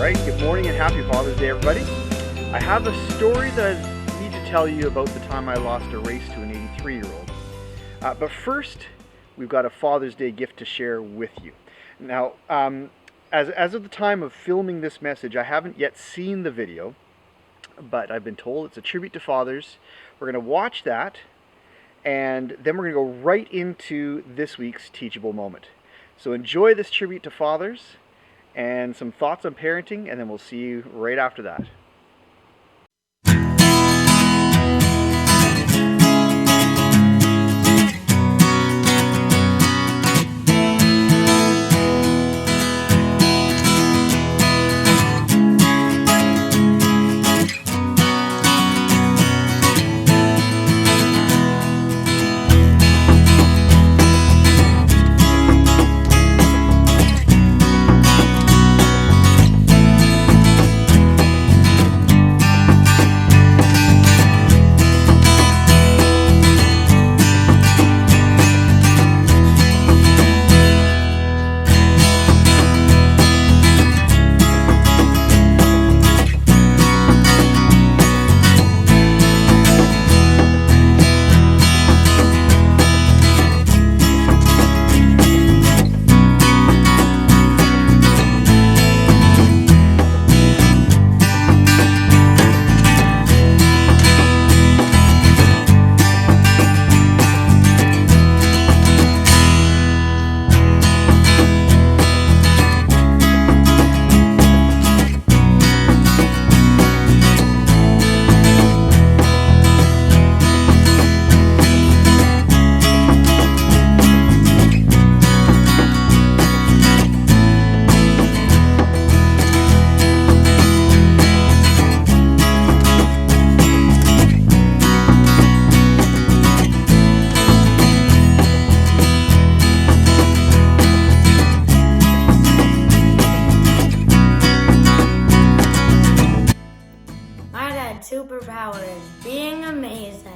right, good morning and happy Father's Day, everybody. I have a story that I need to tell you about the time I lost a race to an 83-year-old. But first, we've got a Father's Day gift to share with you. Now, as of the time of filming this message, I haven't yet seen the video, but I've been told it's a tribute to fathers. We're going to watch that, and then we're going to go right into this week's teachable moment. So enjoy this tribute to fathers and some thoughts on parenting, and then we'll see you right after that. Superpower is being amazing.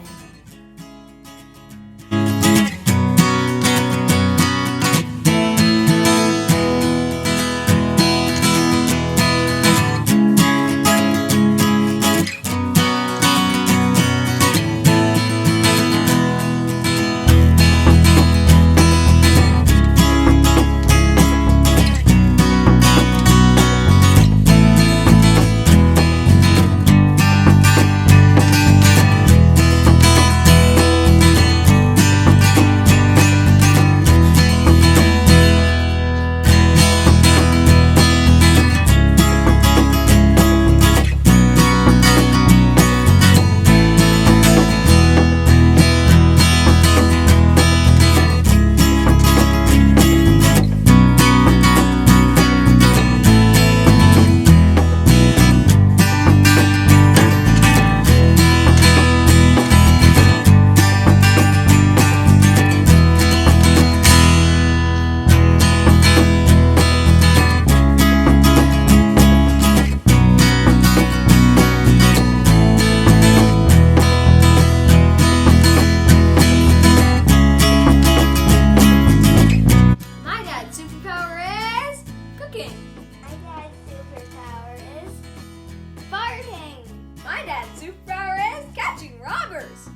My dad's superpower is catching robbers.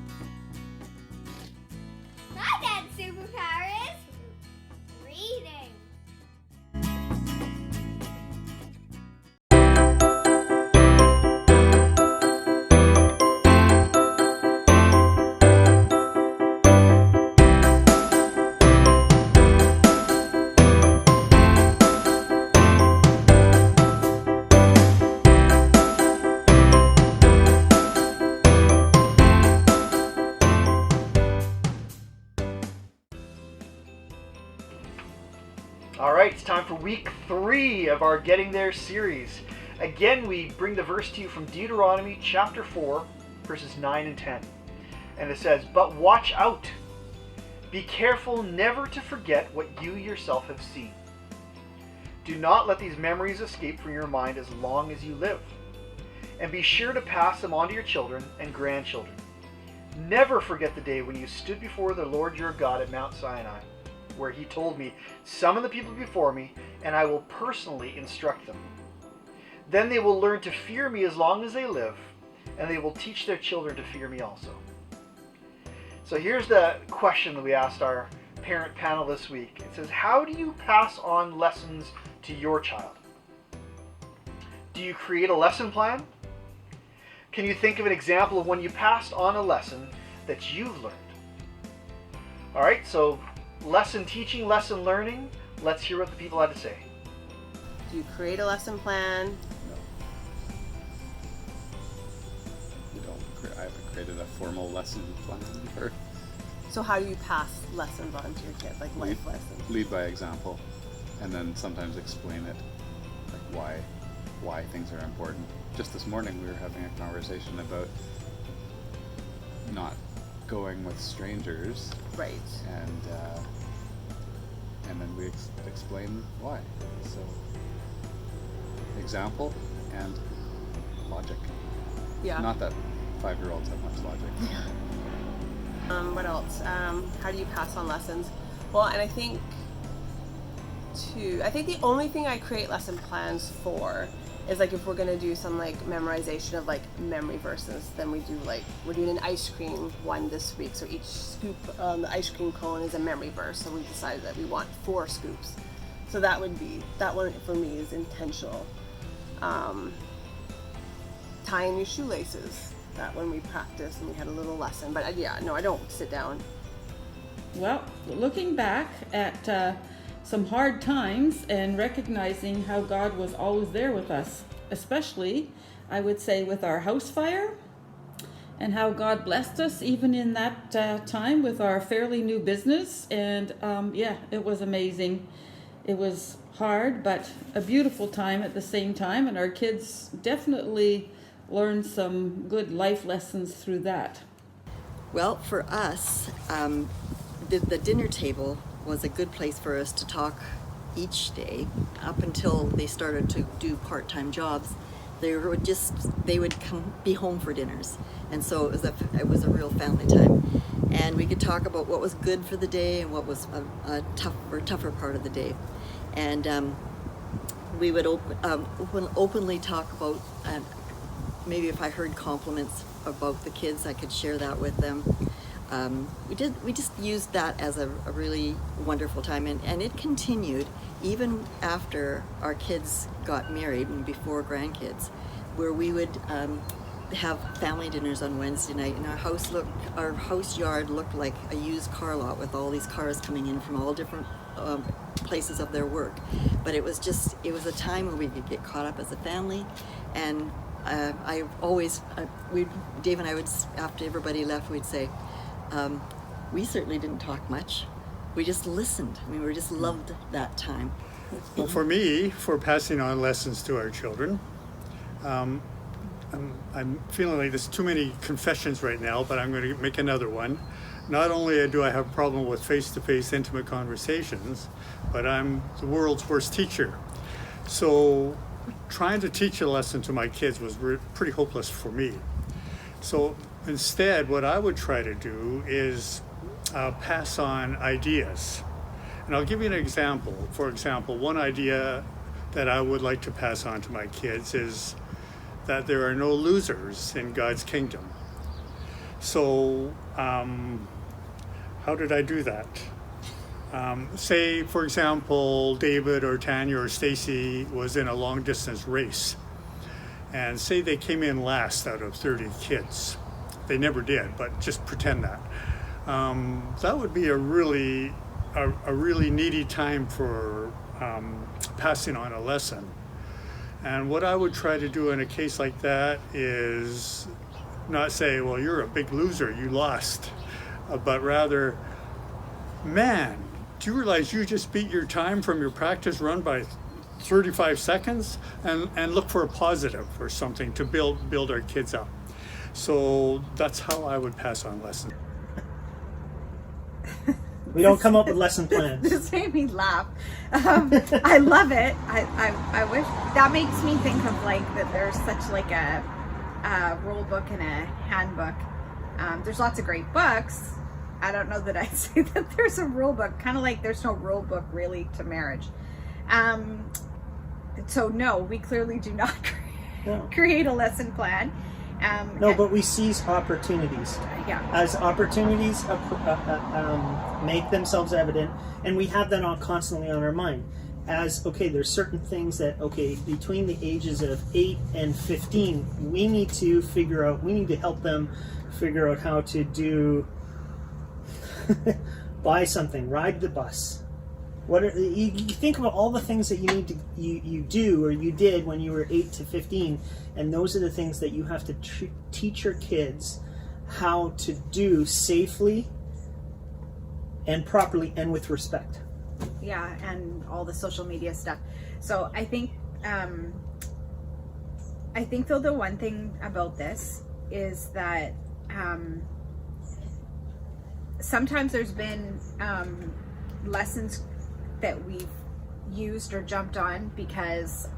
My dad's superpower is reading. All right, it's time for week 3 of our Getting There series. Again, we bring the verse to you from Deuteronomy chapter 4, verses 9 and 10. And it says, "But watch out. Be careful never to forget what you yourself have seen. Do not let these memories escape from your mind as long as you live. And be sure to pass them on to your children and grandchildren. Never forget the day when you stood before the Lord your God at Mount Sinai, where he told me, 'Summon the people before me, and I will personally instruct them.' Then they will learn to fear me as long as they live, and they will teach their children to fear me also. So here's the question that we asked our parent panel this week. It says, how do you pass on lessons to your child? Do you create a lesson plan? Can you think of an example of when you passed on a lesson that you've learned? All right, so lesson teaching, lesson learning. Let's hear what the people had to say. Do you create a lesson plan? No. You don't. I haven't created a formal lesson plan. So how do you pass lessons on to your kids, like life lessons? Lead by example, and then sometimes explain it, like why things are important. Just this morning we were having a conversation about not going with strangers, Right. And then we explain why. So example and logic. Yeah. Not that 5-year-olds have much logic. What else? How do you pass on lessons? Well, and I think the only thing I create lesson plans for is like if we're gonna do some like memorization of like memory verses, then we're doing an ice cream one this week. So each scoop on the ice cream cone is a memory verse. So we decided that we want 4 scoops. So that one for me is intentional. Tying your shoelaces. That when we practiced and we had a little lesson, but I don't sit down. Well, looking back at some hard times and recognizing how God was always there with us, especially, I would say, with our house fire, and how God blessed us even in that time with our fairly new business. And it was amazing. It was hard, but a beautiful time at the same time, and our kids definitely learned some good life lessons through that. Well, for us, the dinner table was a good place for us to talk each day up until they started to do part-time jobs. They would be home for dinners, and so it was a real family time, and we could talk about what was good for the day and what was a tougher part of the day, and we would openly talk about. Maybe if I heard compliments about the kids, I could share that with them. We just used that as a really wonderful time, and it continued even after our kids got married and before grandkids, where we would have family dinners on Wednesday night, and our house yard looked like a used car lot with all these cars coming in from all different places of their work. But it was a time where we could get caught up as a family, and Dave and I would, after everybody left, we'd say, we certainly didn't talk much. We just listened. We just loved that time. Well, for me, for passing on lessons to our children, I'm feeling like there's too many confessions right now, but I'm going to make another one. Not only do I have a problem with face-to-face intimate conversations, but I'm the world's worst teacher. So trying to teach a lesson to my kids was pretty hopeless for me. So instead, what I would try to do is pass on ideas. And I'll give you an example. For example, one idea that I would like to pass on to my kids is that there are no losers in God's kingdom. So how did I do that? Say, for example, David or Tanya or Stacy was in a long distance race, and say they came in last out of 30 kids. They never did, but just pretend that. That would be a really needy time for passing on a lesson. And what I would try to do in a case like that is not say, well, you're a big loser, you lost, but rather, man, do you realize you just beat your time from your practice run by 35 seconds? And look for a positive or something to build our kids up. So that's how I would pass on lessons. We don't come up with lesson plans. This made me laugh. I love it. I wish that makes me think of like that there's such like a rule book and a handbook. There's lots of great books. I don't know that I'd say that there's a rule book, kind of like there's no rule book really to marriage. So no, we clearly do not create a lesson plan. No, but we seize opportunities. Yeah. As opportunities make themselves evident, and we have that on constantly on our mind. As, okay, there's certain things that, okay, between the ages of 8 and 15, we need to help them figure out how to do, buy something, ride the bus. You think about all the things that you need to you do or you did when you were 8 to 15, and those are the things that you have to teach your kids how to do safely and properly and with respect. Yeah, and all the social media stuff. So I think though the one thing about this is that sometimes there's been lessons that we've used or jumped on because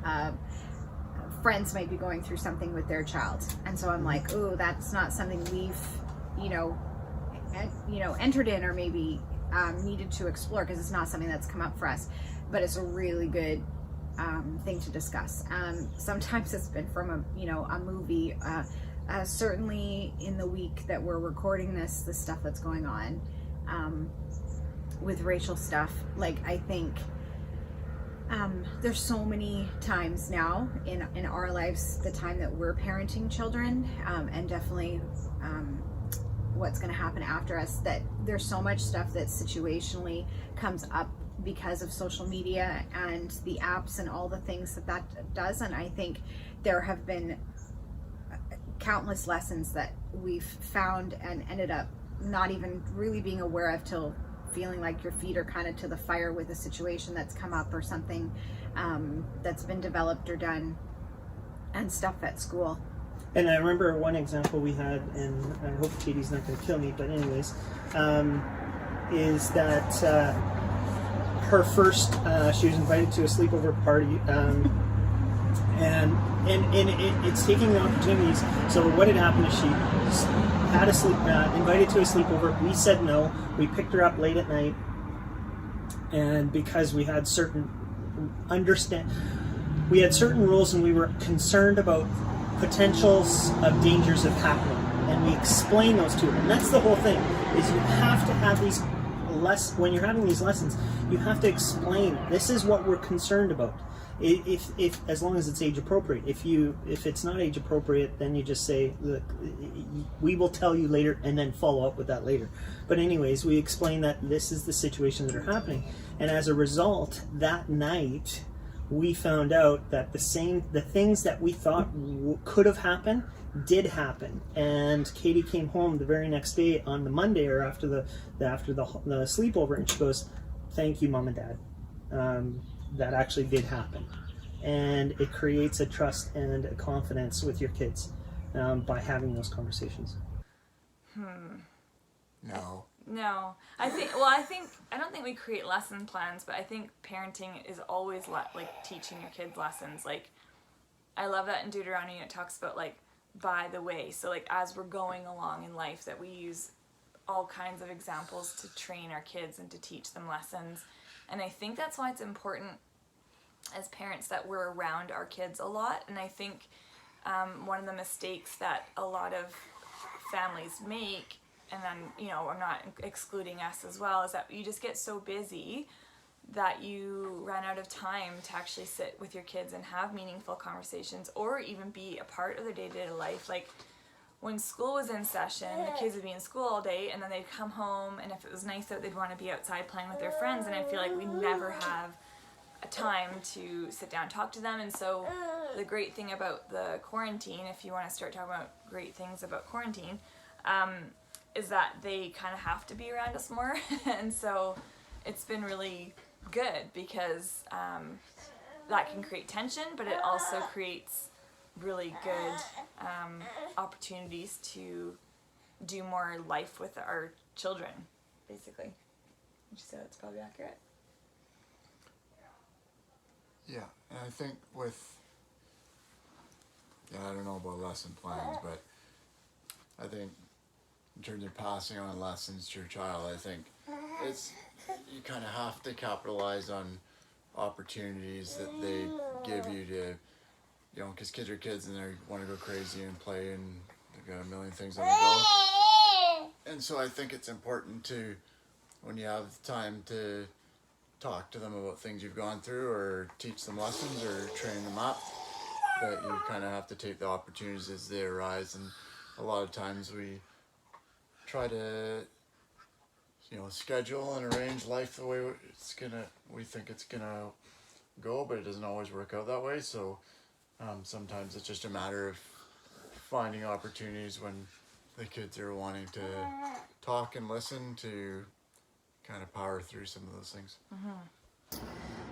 friends might be going through something with their child, and so I'm like, oh, that's not something we've entered in or maybe needed to explore because it's not something that's come up for us, but it's a really good thing to discuss. Sometimes it's been from a movie. Certainly in the week that we're recording the stuff that's going on with racial stuff, like I think there's so many times now in our lives, the time that we're parenting children, and definitely what's going to happen after us, that there's so much stuff that situationally comes up because of social media and the apps and all the things that does. And I think there have been countless lessons that we've found and ended up not even really being aware of till feeling like your feet are kind of to the fire with a situation that's come up or something that's been developed or done and stuff at school. And I remember one example we had, and I hope Katie's not going to kill me, but anyways, is that her first, she was invited to a sleepover party, and it's taking the opportunities. So what had happened is she had invited to a sleepover. We said no. We picked her up late at night, and because we had certain rules, and we were concerned about potentials of dangers of happening, and we explain those to her. And that's the whole thing, is you have to have these when you're having these lessons, you have to explain, this is what we're concerned about. If as long as it's age appropriate. If it's not age appropriate, then you just say, look, we will tell you later, and then follow up with that later. But anyways, we explain that this is the situation that are happening, and as a result, that night we found out that the things that we thought could have happened did happen. And Katie came home the very next day on the Monday or after the sleepover, and she goes, "Thank you, Mom and Dad. That actually did happen." And it creates a trust and a confidence with your kids by having those conversations. No. I don't think we create lesson plans, but I think parenting is always like teaching your kids lessons. Like, I love that in Deuteronomy it talks about like, by the way. So like as we're going along in life, that we use all kinds of examples to train our kids and to teach them lessons. And I think that's why it's important as parents that we're around our kids a lot. And I think one of the mistakes that a lot of families make, and then, I'm not excluding us as well, is that you just get so busy that you run out of time to actually sit with your kids and have meaningful conversations or even be a part of their day-to-day life. Like, when school was in session, the kids would be in school all day, and then they'd come home, and if it was nice out, they'd want to be outside playing with their friends, and I feel like we never have a time to sit down and talk to them. And so the great thing about the quarantine, if you want to start talking about great things about quarantine, is that they kind of have to be around us more. And so it's been really good because that can create tension, but it also creates really good opportunities to do more life with our children, basically. Would you say that's probably accurate? Yeah, and I think I don't know about lesson plans, but I think in terms of passing on lessons to your child, I think you kind of have to capitalize on opportunities that they give you to you know, because kids are kids and they want to go crazy and play and they've got a million things on the go. And so I think it's important to, when you have time to talk to them about things you've gone through or teach them lessons or train them up, that you kind of have to take the opportunities as they arise. And a lot of times we try to, you know, schedule and arrange life the way we think it's gonna go, but it doesn't always work out that way. So sometimes it's just a matter of finding opportunities when the kids are wanting to talk and listen to kind of power through some of those things.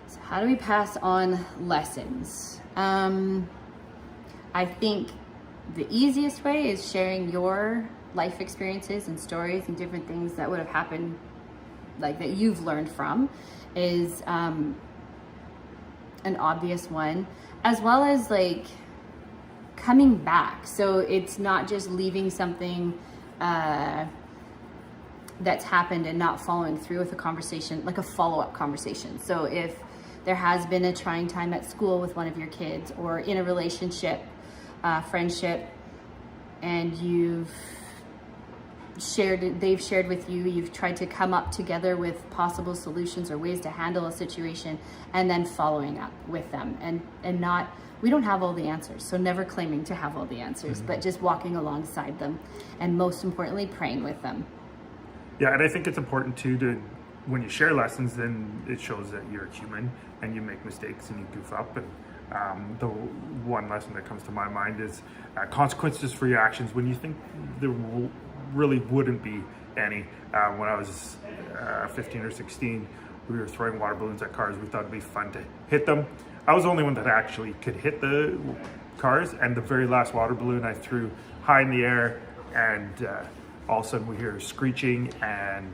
So how do we pass on lessons? I think the easiest way is sharing your life experiences and stories and different things that would have happened, like that you've learned from, is an obvious one, as well as like coming back. So it's not just leaving something that's happened and not following through with a conversation, like a follow-up conversation. So if there has been a trying time at school with one of your kids or in a relationship, friendship, and they've shared with you, you've tried to come up together with possible solutions or ways to handle a situation, and then following up with them and not, we don't have all the answers, so never claiming to have all the answers, but just walking alongside them, and most importantly, praying with them. Yeah, and I think it's important too to, when you share lessons, then it shows that you're human and you make mistakes and you goof up. And the one lesson that comes to my mind is consequences for your actions when you think there really wouldn't be any. When I was 15 or 16, we were throwing water balloons at cars. We thought it'd be fun to hit them. I was the only one that actually could hit the cars, and the very last water balloon I threw high in the air, and all of a sudden we hear screeching and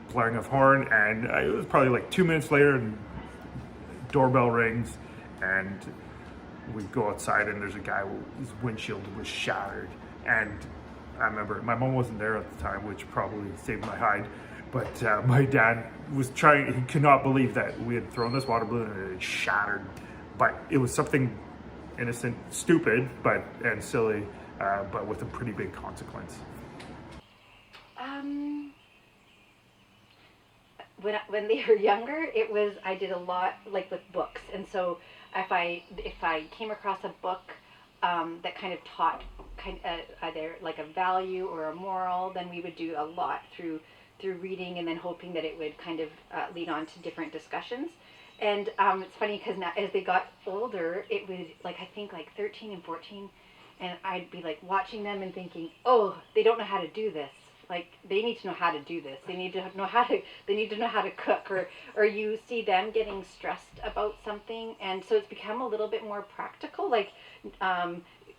blaring of horn, and it was probably like 2 minutes later, and doorbell rings, and we go outside, and there's a guy whose windshield was shattered. And I remember my mom wasn't there at the time, which probably saved my hide, but my dad was trying, he could not believe that we had thrown this water balloon and it had shattered. But it was something innocent, stupid, and silly, but with a pretty big consequence. When they were younger, I did a lot like with books, and so if I came across a book that kind of taught either like a value or a moral, then we would do a lot through reading, and then hoping that it would kind of lead on to different discussions. And it's funny because now as they got older, it was like, I think like 13 and 14, and I'd be like watching them and thinking, oh, they don't know how to do this. Like, they need to know how to do this. They need to know how to cook, or you see them getting stressed about something, and so it's become a little bit more practical, like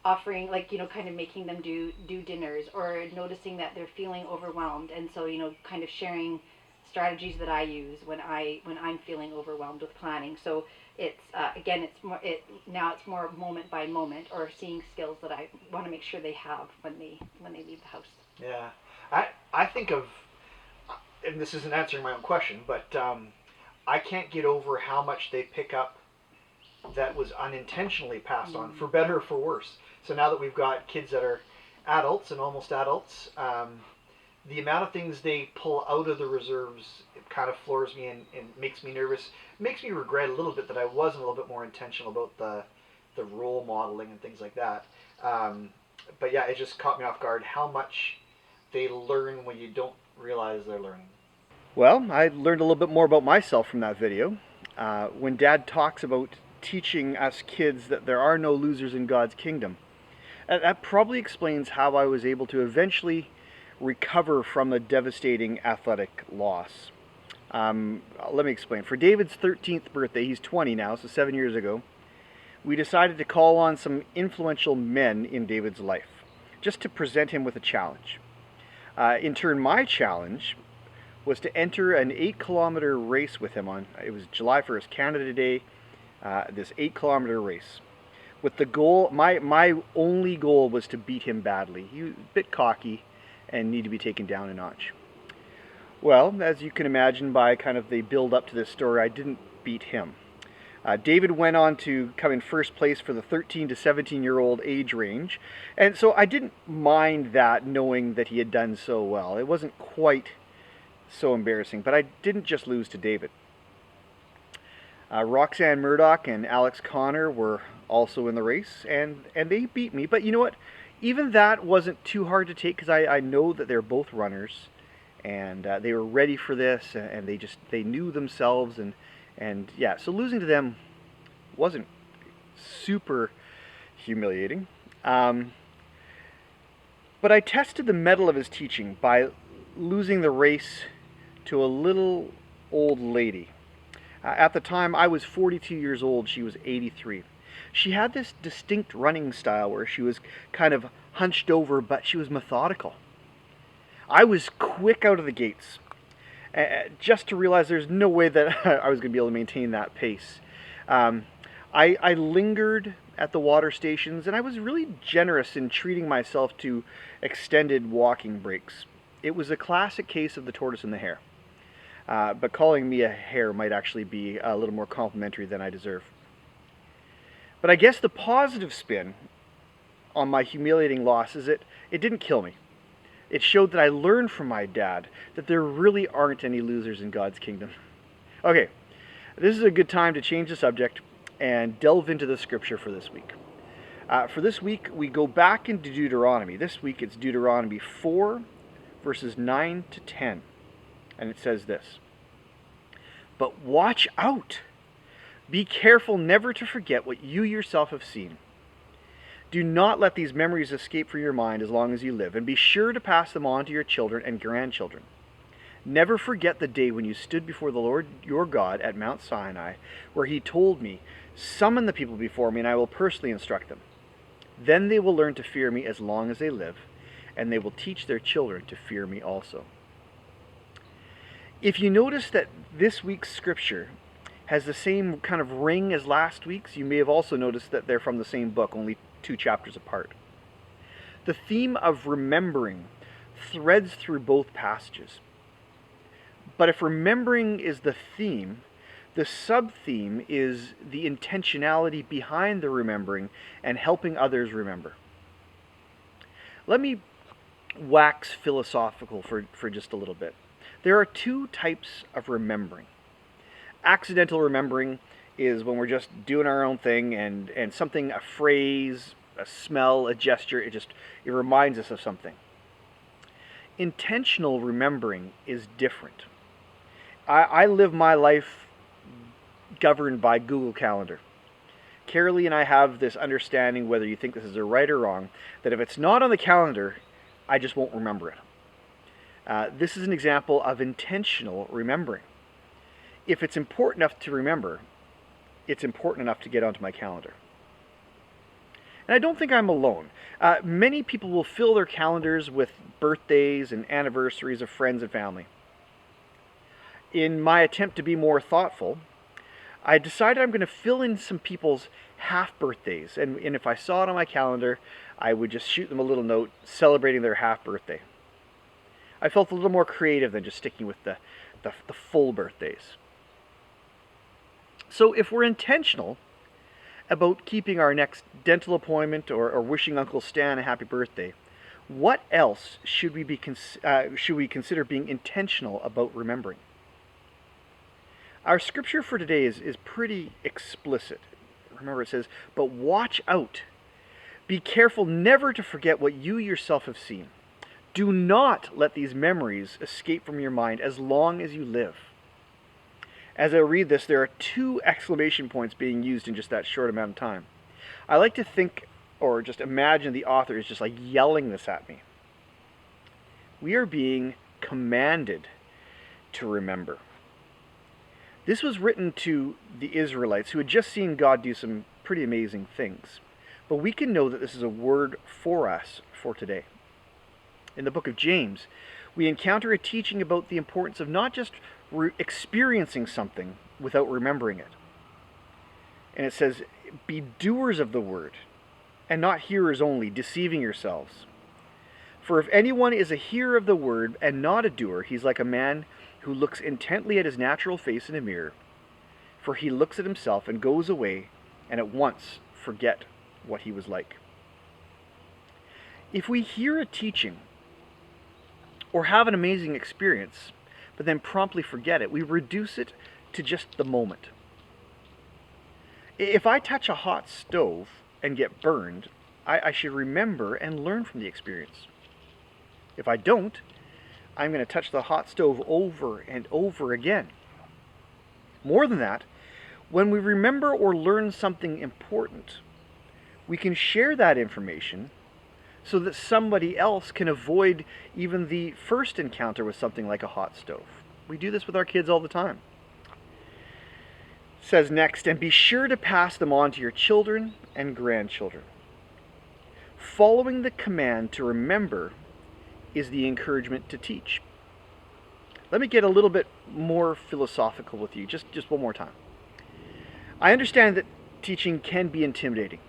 offering, like, you know, kind of making them do dinners, or noticing that they're feeling overwhelmed, and so, you know, kind of sharing strategies that I use when I'm feeling overwhelmed with planning. So it's again, now it's more moment by moment, or seeing skills that I want to make sure they have when they leave the house. Yeah. I think of, and this isn't answering my own question, but I can't get over how much they pick up that was unintentionally passed on, for better or for worse. So now that we've got kids that are adults and almost adults, the amount of things they pull out of the reserves, it kind of floors me and makes me nervous. Makes me regret a little bit that I wasn't a little bit more intentional about the role modeling and things like that. But yeah, it just caught me off guard how much they learn when you don't realize they're learning. Well, I learned a little bit more about myself from that video. When Dad talks about teaching us kids that there are no losers in God's kingdom, that probably explains how I was able to eventually recover from a devastating athletic loss. Let me explain. For David's 13th birthday, he's 20 now, so 7 years ago, we decided to call on some influential men in David's life, just to present him with a challenge. In turn, my challenge was to enter an 8-kilometer race with him it was July 1st, Canada Day, this 8-kilometer race. With the goal, my only goal was to beat him badly. He was a bit cocky and needed to be taken down a notch. Well, as you can imagine by kind of the build up to this story, I didn't beat him. David went on to come in first place for the 13 to 17-year-old age range, and so I didn't mind that, knowing that he had done so well. It wasn't quite so embarrassing, but I didn't just lose to David. Roxanne Murdoch and Alex Connor were also in the race, and they beat me. But you know what? Even that wasn't too hard to take, because I know that they're both runners, and they were ready for this, and they knew themselves, and yeah, so losing to them wasn't super humiliating. But I tested the mettle of his teaching by losing the race to a little old lady. At the time, I was 42 years old. She was 83. She had this distinct running style where she was kind of hunched over, but she was methodical. I was quick out of the gates, just to realize there's no way that I was going to be able to maintain that pace. I lingered at the water stations, and I was really generous in treating myself to extended walking breaks. It was a classic case of the tortoise and the hare. But calling me a hare might actually be a little more complimentary than I deserve. But I guess the positive spin on my humiliating loss is it didn't kill me. It showed that I learned from my dad that there really aren't any losers in God's kingdom. Okay, this is a good time to change the subject and delve into the scripture for this week. For this week, we go back into Deuteronomy. This week it's Deuteronomy 4, verses 9 to 10. And it says this: "But watch out! Be careful never to forget what you yourself have seen. Do not let these memories escape from your mind as long as you live, and be sure to pass them on to your children and grandchildren. Never forget the day when you stood before the Lord your God at Mount Sinai, where he told me, 'Summon the people before me, and I will personally instruct them. Then they will learn to fear me as long as they live, and they will teach their children to fear me also.'" If you notice that this week's scripture has the same kind of ring as last week's, you may have also noticed that they're from the same book, only 2 chapters apart. The theme of remembering threads through both passages. But if remembering is the theme, the sub-theme is the intentionality behind the remembering and helping others remember. Let me wax philosophical for just a little bit. There are 2 types of remembering. Accidental remembering is when we're just doing our own thing, and something, a phrase, a smell, a gesture, it reminds us of something. Intentional remembering is different. I live my life governed by Google Calendar. Carolee and I have this understanding, whether you think this is a right or wrong, that if it's not on the calendar, I just won't remember it. This is an example of intentional remembering. If it's important enough to remember, it's important enough to get onto my calendar. And I don't think I'm alone. Many people will fill their calendars with birthdays and anniversaries of friends and family. In my attempt to be more thoughtful, I decided I'm going to fill in some people's half birthdays. And if I saw it on my calendar, I would just shoot them a little note celebrating their half birthday. I felt a little more creative than just sticking with the full birthdays. So if we're intentional about keeping our next dental appointment or wishing Uncle Stan a happy birthday, what else should we consider being intentional about remembering? Our scripture for today is pretty explicit. Remember, it says, "But watch out. Be careful never to forget what you yourself have seen. Do not let these memories escape from your mind as long as you live." As I read this, there are 2 exclamation points being used in just that short amount of time. I like to think, or just imagine, the author is just like yelling this at me. We are being commanded to remember. This was written to the Israelites who had just seen God do some pretty amazing things. But we can know that this is a word for us for today. In the book of James, we encounter a teaching about the importance of not just experiencing something without remembering it. And it says, "Be doers of the word, and not hearers only, deceiving yourselves. For if anyone is a hearer of the word and not a doer, he's like a man who looks intently at his natural face in a mirror. for he looks at himself and goes away and at once forget what he was like. If we hear a teaching or have an amazing experience, but then promptly forget it, we reduce it to just the moment. If I touch a hot stove and get burned, I should remember and learn from the experience. If I don't, I'm going to touch the hot stove over and over again. More than that, when we remember or learn something important, we can share that information so that somebody else can avoid even the first encounter with something like a hot stove. We do this with our kids all the time. It says next, and be sure to pass them on to your children and grandchildren. Following the command to remember is the encouragement to teach. Let me get a little bit more philosophical with you, just one more time. I understand that teaching can be intimidating.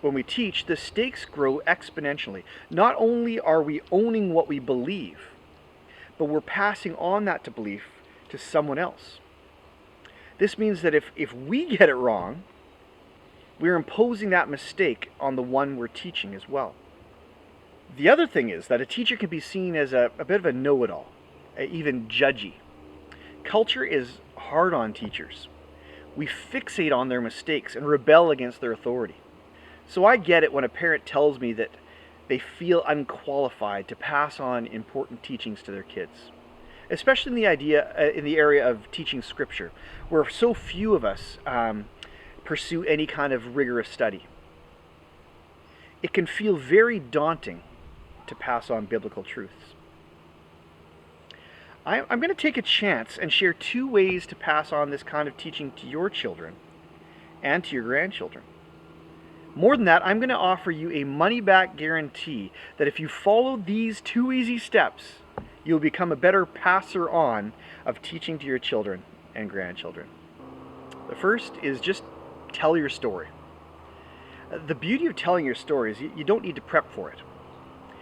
When we teach, the stakes grow exponentially. Not only are we owning what we believe, but we're passing on that to belief to someone else. This means that if we get it wrong, we're imposing that mistake on the one we're teaching as well. The other thing is that a teacher can be seen as a bit of a know-it-all, even judgy. Culture is hard on teachers. We fixate on their mistakes and rebel against their authority. So I get it when a parent tells me that they feel unqualified to pass on important teachings to their kids, especially in the area of teaching scripture, where so few of us pursue any kind of rigorous study. It can feel very daunting to pass on biblical truths. I'm going to take a chance and share 2 ways to pass on this kind of teaching to your children and to your grandchildren. More than that, I'm going to offer you a money-back guarantee that if you follow these 2 easy steps, you'll become a better passer on of teaching to your children and grandchildren. The first is just tell your story. The beauty of telling your story is you don't need to prep for it.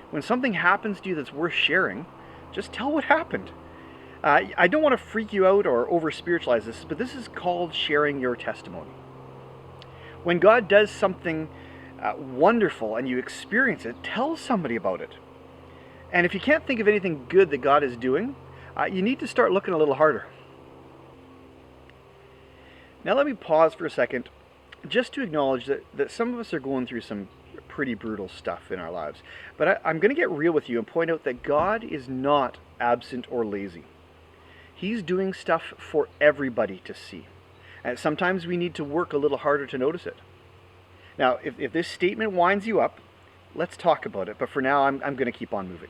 When something happens to you that's worth sharing, just tell what happened. I don't want to freak you out or over-spiritualize this, but this is called sharing your testimony. When God does something wonderful and you experience it, tell somebody about it. And if you can't think of anything good that God is doing, you need to start looking a little harder. Now let me pause for a second just to acknowledge that some of us are going through some pretty brutal stuff in our lives. But I'm going to get real with you and point out that God is not absent or lazy. He's doing stuff for everybody to see. And sometimes we need to work a little harder to notice it. Now, if this statement winds you up, let's talk about it. But for now, I'm going to keep on moving.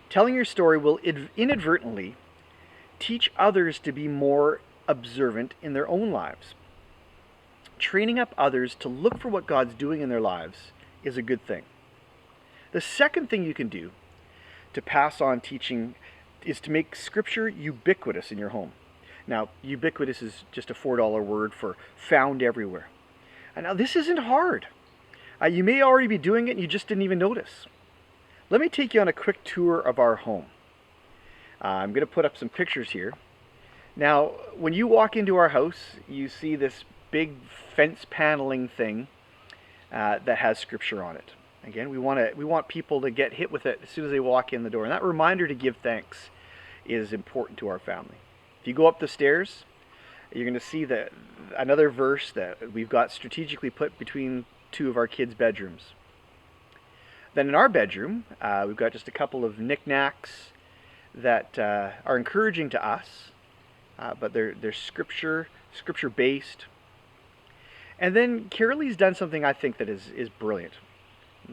Telling your story will inadvertently teach others to be more observant in their own lives. Training up others to look for what God's doing in their lives is a good thing. The second thing you can do to pass on teaching is to make Scripture ubiquitous in your home. Now, ubiquitous is just a $4 word for found everywhere. And now, this isn't hard. You may already be doing it and you just didn't even notice. Let me take you on a quick tour of our home. I'm going to put up some pictures here. Now, when you walk into our house, you see this big fence paneling thing that has Scripture on it. Again, we want people to get hit with it as soon as they walk in the door. And that reminder to give thanks is important to our family. If you go up the stairs, you're going to see another verse that we've got strategically put between 2 of our kids' bedrooms. Then in our bedroom, we've got just a couple of knickknacks that are encouraging to us, but they're scripture-based. And then Carolee's done something I think that is brilliant.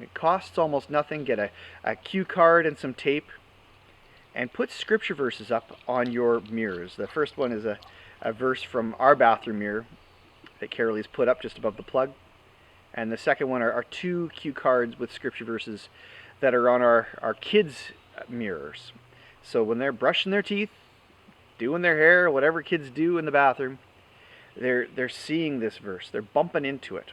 It costs almost nothing. Get a cue card and some tape and put scripture verses up on your mirrors. The first one is a verse from our bathroom mirror that Carolee's put up just above the plug. And the second one are 2 cue cards with scripture verses that are on our kids' mirrors. So when they're brushing their teeth, doing their hair, whatever kids do in the bathroom, they're seeing this verse. They're bumping into it.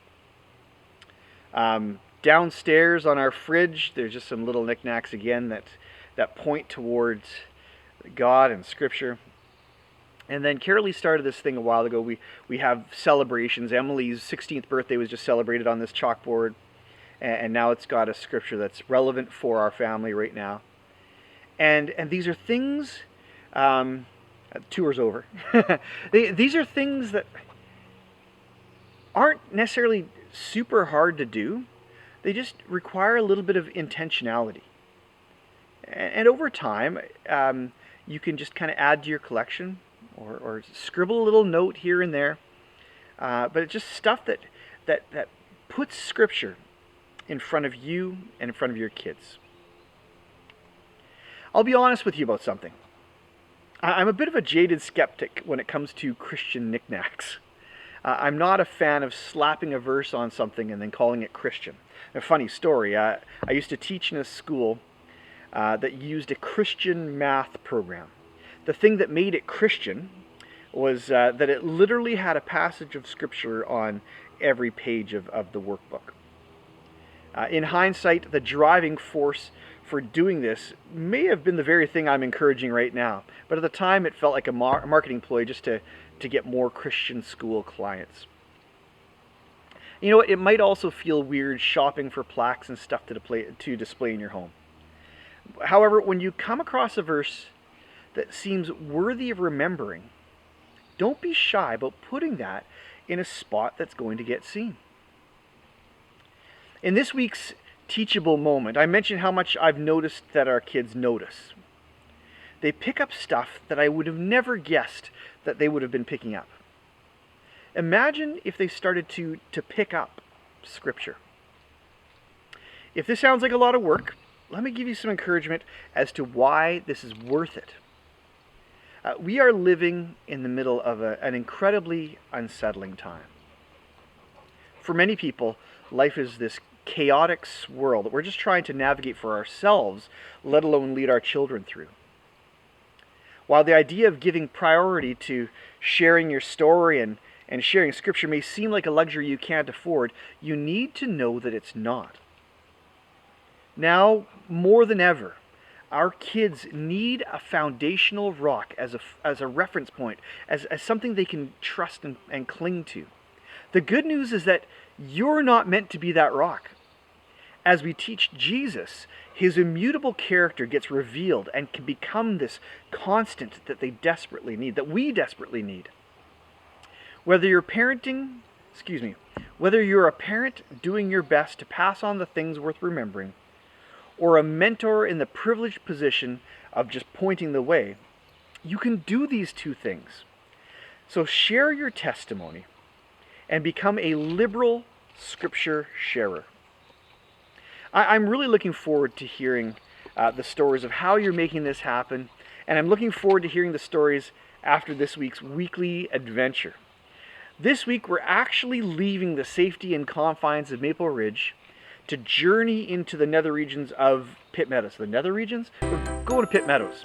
Downstairs on our fridge, there's just some little knickknacks again that point towards God and Scripture. And then Carolee started this thing a while ago. We have celebrations. Emily's 16th birthday was just celebrated on this chalkboard. And now it's got a scripture that's relevant for our family right now. And these are things, tour's over. These are things that aren't necessarily super hard to do. They just require a little bit of intentionality. And over time, you can just kind of add to your collection or scribble a little note here and there. But it's just stuff that puts Scripture in front of you and in front of your kids. I'll be honest with you about something. I'm a bit of a jaded skeptic when it comes to Christian knickknacks. I'm not a fan of slapping a verse on something and then calling it Christian. A funny story, I used to teach in a school that used a Christian math program. The thing that made it Christian was that it literally had a passage of Scripture on every page of the workbook. In hindsight, the driving force for doing this may have been the very thing I'm encouraging right now, but at the time it felt like a marketing ploy just to get more Christian school clients. You know what, it might also feel weird shopping for plaques and stuff to display in your home. However, when you come across a verse that seems worthy of remembering, don't be shy about putting that in a spot that's going to get seen. In this week's teachable moment, I mentioned how much I've noticed that our kids notice. They pick up stuff that I would have never guessed that they would have been picking up. Imagine if they started to pick up Scripture. If this sounds like a lot of work, let me give you some encouragement as to why this is worth it. We are living in the middle of an incredibly unsettling time. For many people, life is this chaotic swirl that we're just trying to navigate for ourselves, let alone lead our children through. While the idea of giving priority to sharing your story and sharing Scripture may seem like a luxury you can't afford, you need to know that it's not. Now, more than ever, our kids need a foundational rock as a reference point, as something they can trust and cling to. The good news is that you're not meant to be that rock. As we teach Jesus, his immutable character gets revealed and can become this constant that we desperately need. Whether you're a parent doing your best to pass on the things worth remembering, or a mentor in the privileged position of just pointing the way, you can do these two things. So share your testimony and become a liberal Scripture sharer. I'm really looking forward to hearing the stories of how you're making this happen, and I'm looking forward to hearing the stories after this week's weekly adventure. This week we're actually leaving the safety and confines of Maple Ridge to journey into the nether regions of Pitt Meadows. The nether regions? We're going to Pitt Meadows.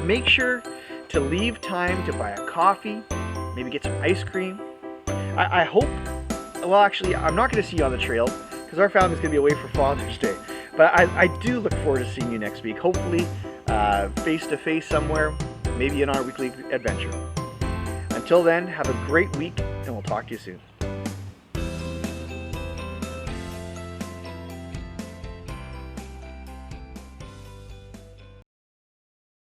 Make sure to leave time to buy a coffee, maybe get some ice cream. I hope, well actually I'm not going to see you on the trail because our family's going to be away for Father's Day. But I do look forward to seeing you next week, hopefully face to face somewhere, maybe in our weekly adventure. Until then, have a great week and we'll talk to you soon.